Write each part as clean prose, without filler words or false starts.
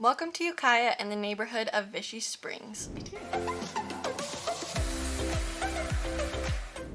Welcome to Ukiah in the neighborhood of Vichy Springs.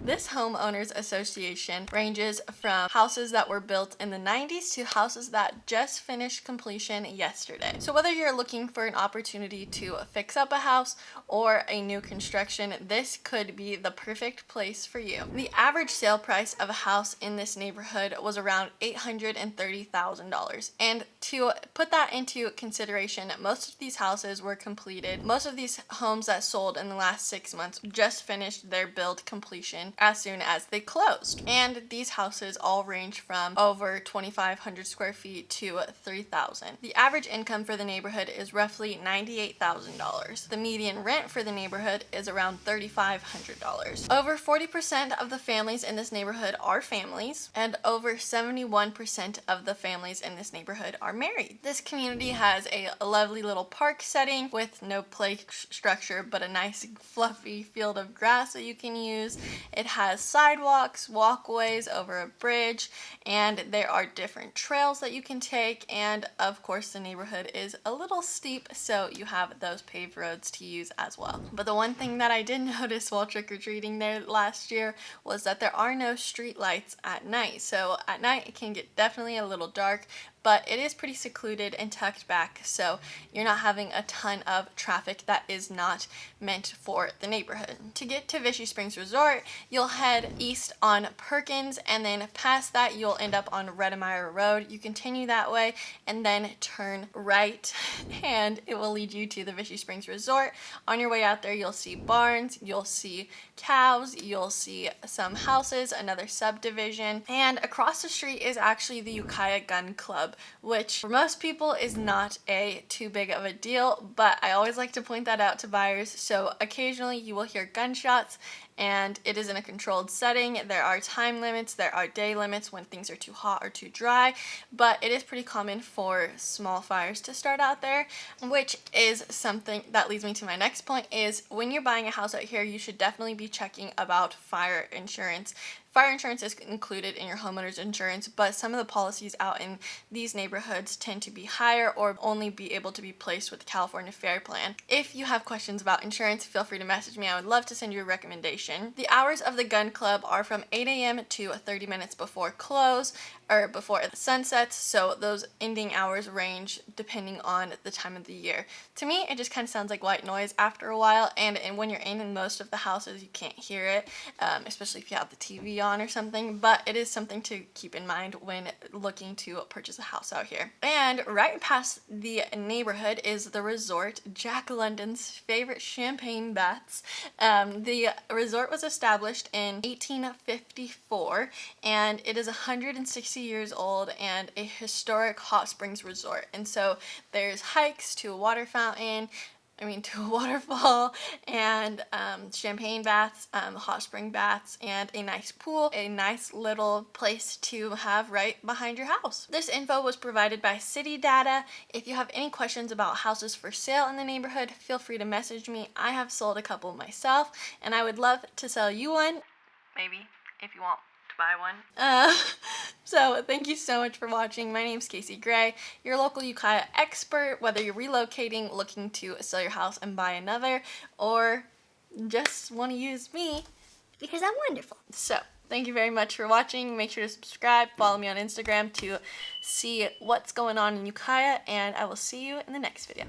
This homeowners association ranges from houses that were built in the 90s to houses that just finished completion yesterday. So whether you're looking for an opportunity to fix up a house or a new construction, this could be the perfect place for you. The average sale price of a house in this neighborhood was around $830,000. And to put that into consideration, most of these houses were completed. Most of these homes that sold in the last 6 months just finished their build completion as soon as they closed. And these houses all range from over 2,500 square feet to 3,000. The average income for the neighborhood is roughly $98,000. The median rent for the neighborhood is around $3,500. Over 40% of the families in this neighborhood are families, and over 71% of the families in this neighborhood are married. This community has a lovely little park setting with no play structure, but a nice fluffy field of grass that you can use. It has sidewalks, walkways over a bridge, and there are different trails that you can take, and of course the neighborhood is a little steep, so you have those paved roads to use as well. But the one thing that I did notice while trick-or-treating there last year was that there are no street lights at night. So at night it can get definitely a little dark, but it is pretty secluded and tucked back, so you're not having a ton of traffic that is not meant for the neighborhood. To get to Vichy Springs Resort, you'll head east on Perkins, and then past that you'll end up on Redemeyer Road. You continue that way and then turn right, and it will lead you to the Vichy Springs Resort. On your way out there, you'll see barns, you'll see cows, you'll see some houses, another subdivision, and across the street is actually the Ukiah Gun Club, which for most people is not too big of a deal, but I always like to point that out to buyers. So occasionally you will hear gunshots, and it is in a controlled setting. There are time limits, there are day limits when things are too hot or too dry, but it is pretty common for small fires to start out there, which is something that leads me to my next point. Is when you're buying a house out here, you should definitely be checking about fire insurance. Fire insurance is included in your homeowner's insurance, but some of the policies out in these neighborhoods tend to be higher or only be able to be placed with the California Fair Plan. If you have questions about insurance, feel free to message me. I would love to send you a recommendation. The hours of the gun club are from 8 a.m. to 30 minutes before close, or before the sun sets, so those ending hours range depending on the time of the year. To me, it just kind of sounds like white noise after a while, and when you're in most of the houses, you can't hear it, especially if you have the TV on or something, but it is something to keep in mind when looking to purchase a house out here. And right past the neighborhood is the resort, Jack London's favorite champagne baths. The resort was established in 1854, and it is 160 years old and a historic hot springs resort. And so there's hikes to a water fountain, to a waterfall, and champagne baths, hot spring baths, and a nice pool, a nice little place to have right behind your house. This info was provided by City Data. If you have any questions about houses for sale in the neighborhood, feel free to message me. I have sold a couple myself, and I would love to sell you one, maybe, if you want to buy one. So thank you so much for watching. My name's Kasie Gray, your local Ukiah expert, whether you're relocating, looking to sell your house and buy another, or just want to use me because I'm wonderful. So thank you very much for watching. Make sure to subscribe, follow me on Instagram to see what's going on in Ukiah, and I will see you in the next video.